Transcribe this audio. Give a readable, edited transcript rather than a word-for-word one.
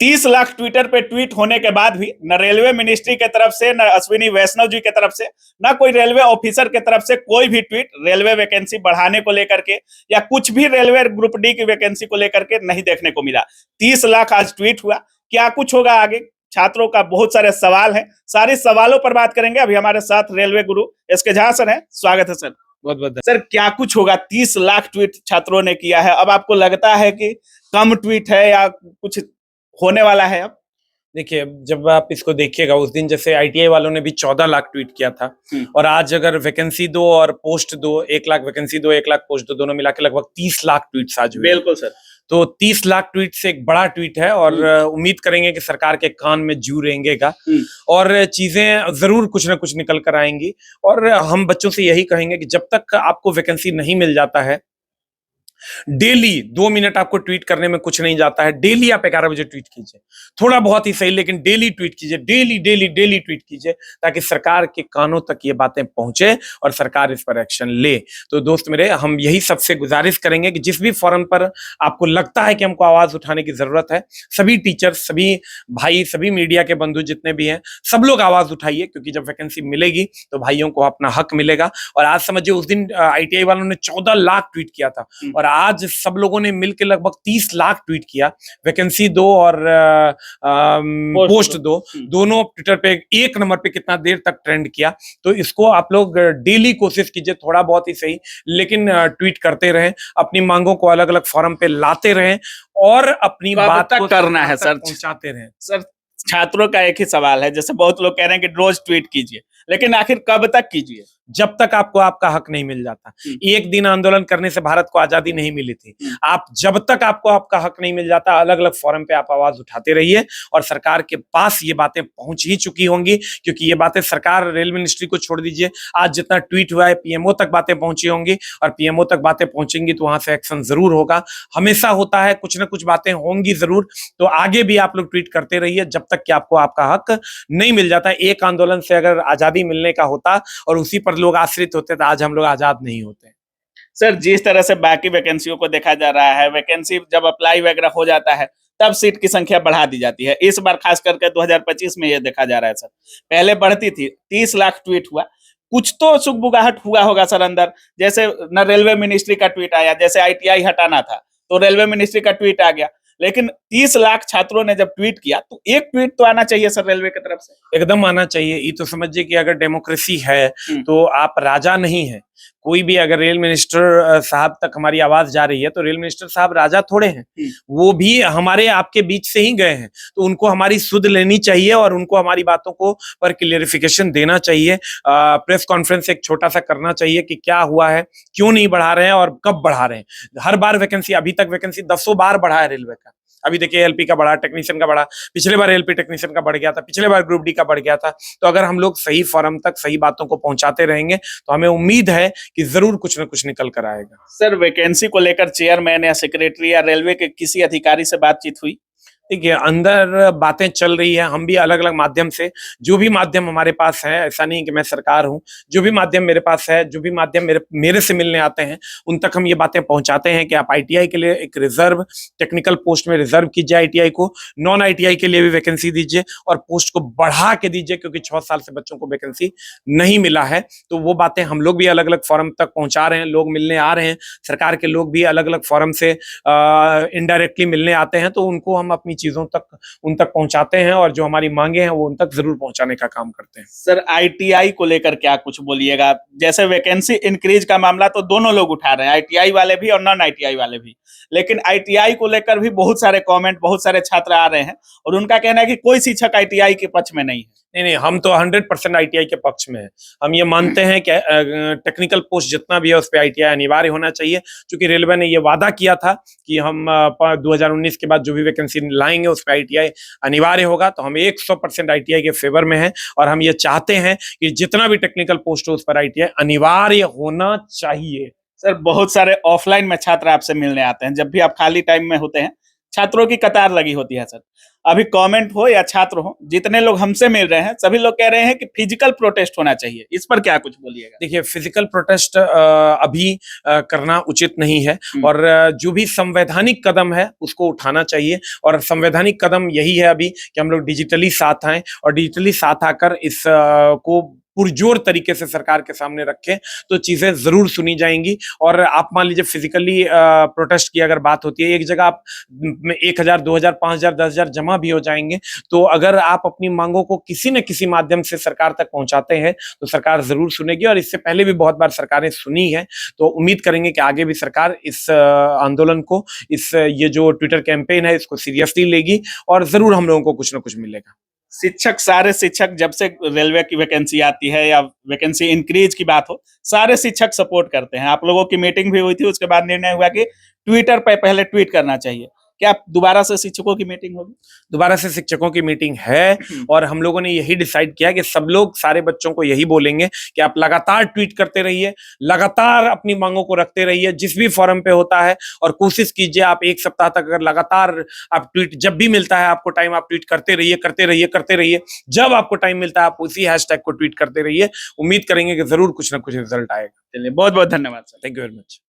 30 lakh Twitter पे tweet होने के बाद भी न रेलवे मिनिस्ट्री के तरफ से, न अश्विनी वैष्णव जी के तरफ से, न कोई रेलवे ऑफिसर के तरफ से कोई भी ट्वीट रेलवे वैकेंसी बढ़ाने को लेकर के या कुछ भी रेलवे ग्रुप डी की वैकेंसी को लेकर के नहीं देखने को मिला। 30 लाख आज ट्वीट हुआ, क्या कुछ होगा आगे? छात्रों का बहुत सारे सवाल है, सारे सवालों पर बात करेंगे। अभी हमारे साथ रेलवे गुरु एसके झा सर है, स्वागत है सर। बहुत बहुत सर, क्या कुछ होगा? 30 लाख ट्वीट छात्रों ने किया है, अब आपको लगता है कि कम ट्वीट है या कुछ होने वाला है? अब देखिए, जब आप इसको देखिएगा, उस दिन जैसे आईटीआई वालों ने भी 14 लाख ट्वीट किया था और आज अगर वैकेंसी दो और पोस्ट दो, 1 लाख वैकेंसी दो, 1 लाख पोस्ट दो, दोनों मिला के लगभग 30 लाख ट्वीट्स आज हुए। बिल्कुल सर। तो 30 लाख ट्वीट से एक बड़ा ट्वीट है और उम्मीद करेंगे कि सरकार के कान में जू रेंगेगा और चीजें जरूर कुछ ना कुछ निकल कर आएंगी। और हम बच्चों से यही कहेंगे कि जब तक आपको वैकेंसी नहीं मिल जाता है, डेली 2 मिनट आपको ट्वीट करने में कुछ नहीं जाता है। डेली आप 11 बजे ट्वीट कीजिए, थोड़ा बहुत ही सही, लेकिन डेली ट्वीट कीजिए, डेली डेली डेली ट्वीट कीजिए, ताकि सरकार के कानों तक ये बातें पहुंचे और सरकार इस पर एक्शन ले। तो दोस्त मेरे, हम यही सबसे गुजारिश करेंगे कि जिस भी फोरम पर आपको लगता है कि हमको आवाज उठाने की जरूरत है, सभी टीचर, सभी भाई, सभी मीडिया के बंधु जितने भी हैं, सब लोग आवाज उठाइए, क्योंकि जब वैकेंसी मिलेगी तो भाइयों को अपना हक मिलेगा। और आज समझिए, उस दिन आईटीआई वालों ने 14 लाख ट्वीट किया था और आज सब लोगों ने मिलकर लगभग 30 लाख ट्वीट किया। वैकेंसी दो और पोस्ट दो, दोनों ट्विटर पे 1 नंबर पे कितना देर तक ट्रेंड किया। तो इसको आप लोग डेली कोशिश कीजिए, थोड़ा बहुत ही सही, लेकिन ट्वीट करते रहें, अपनी मांगों को अलग अलग फोरम पे लाते रहें और अपनी बात को करना है सर, पहुंचाते रहें। सर, छात्रों का एक ही सवाल है, जैसे बहुत लोग कह रहे हैं कि रोज ट्वीट कीजिए, लेकिन आखिर कब तक कीजिए? जब तक आपको आपका हक नहीं मिल जाता। एक दिन आंदोलन करने से भारत को आजादी नहीं मिली थी। आप जब तक आपको आपका हक नहीं मिल जाता, अलग अलग फोरम पे आप आवाज उठाते रहिए और सरकार के पास ये बातें पहुंच ही चुकी होंगी, क्योंकि ये बातें सरकार, रेल मिनिस्ट्री को छोड़ दीजिए, आज जितना ट्वीट हुआ है पीएमओ तक बातें पहुंची होंगी और पीएमओ तक बातें पहुंचेंगी तो वहां से एक्शन जरूर होगा। हमेशा होता है, कुछ ना कुछ बातें होंगी जरूर। तो आगे भी आप लोग ट्वीट करते रहिए जब तक कि आपको आपका हक नहीं मिल जाता। एक आंदोलन से अगर आजादी मिलने का होता और उसी पर लोग आश्रित होते तो आज हम लोग आजाद नहीं होते। सर, जिस तरह से बाकी वैकेंसियों को देखा जा रहा है, वैकेंसी जब अप्लाई वगैरह हो जाता है तब सीट की संख्या बढ़ा दी जाती है। इस बार खास करके 2025 में ये देखा जा रहा है सर। पहले बढ़ती थी, 30 लाख ट्वीट हुआ, कुछ तो सुगबुगाहट हुआ होगा सर अंदर। जैसे न रेलवे मिनिस्ट्री का ट्वीट आया, जैसे आईटीआई हटाना था तो रेलवे मिनिस्ट्री का ट्वीट आ गया, लेकिन 30 लाख छात्रों ने जब ट्वीट किया तो एक ट्वीट तो आना चाहिए सर रेलवे की तरफ से। एकदम आना चाहिए। ये तो समझिए कि अगर डेमोक्रेसी है तो आप राजा नहीं है। कोई भी अगर रेल मिनिस्टर साहब तक हमारी आवाज जा रही है तो रेल मिनिस्टर साहब राजा थोड़े हैं, वो भी हमारे आपके बीच से ही गए हैं, तो उनको हमारी सुध लेनी चाहिए और उनको हमारी बातों को पर क्लियरिफिकेशन देना चाहिए। प्रेस कॉन्फ्रेंस एक छोटा सा करना चाहिए कि क्या हुआ है, क्यों नहीं बढ़ा रहे हैं और कब बढ़ा रहे हैं। हर बार वैकेंसी, अभी तक वैकेंसी 10 बार बढ़ा है रेलवे का। अभी देखिए, एलपी का बढ़ा, टेक्नीशियन का बढ़ा, पिछले बार एलपी टेक्नीशियन का बढ़ गया था, पिछले बार ग्रुप डी का बढ़ गया था। तो अगर हम लोग सही फोरम तक सही बातों को पहुंचाते रहेंगे तो हमें उम्मीद है कि जरूर कुछ ना कुछ निकल कर आएगा। सर, वैकेंसी को लेकर चेयरमैन या सेक्रेटरी या रेलवे के किसी अधिकारी से बातचीत हुई? देखिए, अंदर बातें चल रही है, हम भी अलग अलग माध्यम से, जो भी माध्यम हमारे पास है, ऐसा नहीं कि मैं सरकार हूं, जो भी माध्यम मेरे पास है, जो भी माध्यम मेरे से मिलने आते हैं, उन तक हम ये बातें पहुंचाते हैं कि आप आईटीआई के लिए एक रिजर्व टेक्निकल पोस्ट में रिजर्व कीजिए आईटीआई को, नॉन आईटीआई के लिए भी वैकेंसी दीजिए और पोस्ट को बढ़ा के दीजिए, क्योंकि 6 साल से बच्चों को वैकेंसी नहीं मिला है। तो वो बातें हम लोग भी अलग अलग फोरम तक पहुंचा रहे हैं, लोग मिलने आ रहे हैं, सरकार के लोग भी अलग अलग फोरम से इनडायरेक्टली मिलने आते हैं, तो उनको हम अपनी चीजों तक, उन तक पहुंचाते हैं और जो हमारी मांगे हैं वो उन तक जरूर पहुंचाने का काम करते हैं। सर, आईटीआई को लेकर क्या कुछ बोलिएगा? जैसे वैकेंसी इंक्रीज का मामला तो दोनों लोग उठा रहे हैं, आईटीआई वाले भी और नॉन आईटीआई वाले भी, लेकिन आईटीआई को लेकर भी बहुत सारे कमेंट, बहुत सारे छात्र आ रहे हैं और उनका कहना है कि कोई शिक्षक आईटीआई के पक्ष में नहीं है। नहीं, हम तो 100% आईटीआई के पक्ष में है। हम ये मानते हैं कि टेक्निकल पोस्ट जितना भी है उस पर आईटीआई अनिवार्य होना चाहिए, क्योंकि रेलवे ने ये वादा किया था कि हम 2019 के बाद जो भी वैकेंसी लाएंगे उस पर आईटीआई अनिवार्य होगा। तो हम 100% आईटीआई के फेवर में हैं और हम ये चाहते हैं कि जितना भी टेक्निकल पोस्ट हो उस पर आईटीआई अनिवार्य होना चाहिए। सर, बहुत सारे ऑफलाइन में छात्र आपसे मिलने आते हैं, जब भी आप खाली टाइम में होते हैं छात्रों की कतार लगी होती है सर। अभी कमेंट हो या छात्र हो, जितने लोग हमसे मिल रहे हैं सभी लोग कह रहे हैं कि फिजिकल प्रोटेस्ट होना चाहिए। इस पर क्या कुछ बोलिएगा? देखिए, फिजिकल प्रोटेस्ट अभी करना उचित नहीं है और जो भी संवैधानिक कदम है उसको उठाना चाहिए और संवैधानिक कदम यही है अभी कि हम लोग डिजिटली साथ आएं और डिजिटली साथ आकर इस को पुरजोर तरीके से सरकार के सामने रखें तो चीजें जरूर सुनी जाएंगी। और आप मान लीजिए फिजिकली प्रोटेस्ट की अगर बात होती है, एक जगह आप 1,000 2,000 5,000 10,000 जमा भी हो जाएंगे, तो अगर आप अपनी मांगों को किसी न किसी माध्यम से सरकार तक पहुंचाते हैं तो सरकार जरूर सुनेगी और इससे पहले भी बहुत बार सरकारें सुनी है। तो उम्मीद करेंगे कि आगे भी सरकार इस आंदोलन को, इस ये जो ट्विटर कैंपेन है इसको सीरियसली लेगी और जरूर हम लोगों को कुछ ना कुछ मिलेगा। शिक्षक, सारे शिक्षक, जब से रेलवे की वैकेंसी आती है या वैकेंसी इंक्रीज की बात हो, सारे शिक्षक सपोर्ट करते हैं। आप लोगों की मीटिंग भी हुई थी, उसके बाद निर्णय हुआ कि ट्विटर पे पहले ट्वीट करना चाहिए। क्या दोबारा से शिक्षकों की मीटिंग होगी? दोबारा से शिक्षकों की मीटिंग है और हम लोगों ने यही डिसाइड किया कि सब लोग, सारे बच्चों को यही बोलेंगे कि आप लगातार ट्वीट करते रहिए, लगातार अपनी मांगों को रखते रहिए जिस भी फोरम पे होता है, और कोशिश कीजिए आप 1 सप्ताह तक अगर लगातार आप ट्वीट, जब भी मिलता है आपको टाइम, आप ट्वीट करते रहिए, करते रहिए, करते रहिए। जब आपको टाइम मिलता है आप उसी हैशटैग को ट्वीट करते रहिए। उम्मीद करेंगे कि जरूर कुछ ना कुछ रिजल्ट आएगा। चलिए, बहुत बहुत धन्यवाद sir. Thank you very much.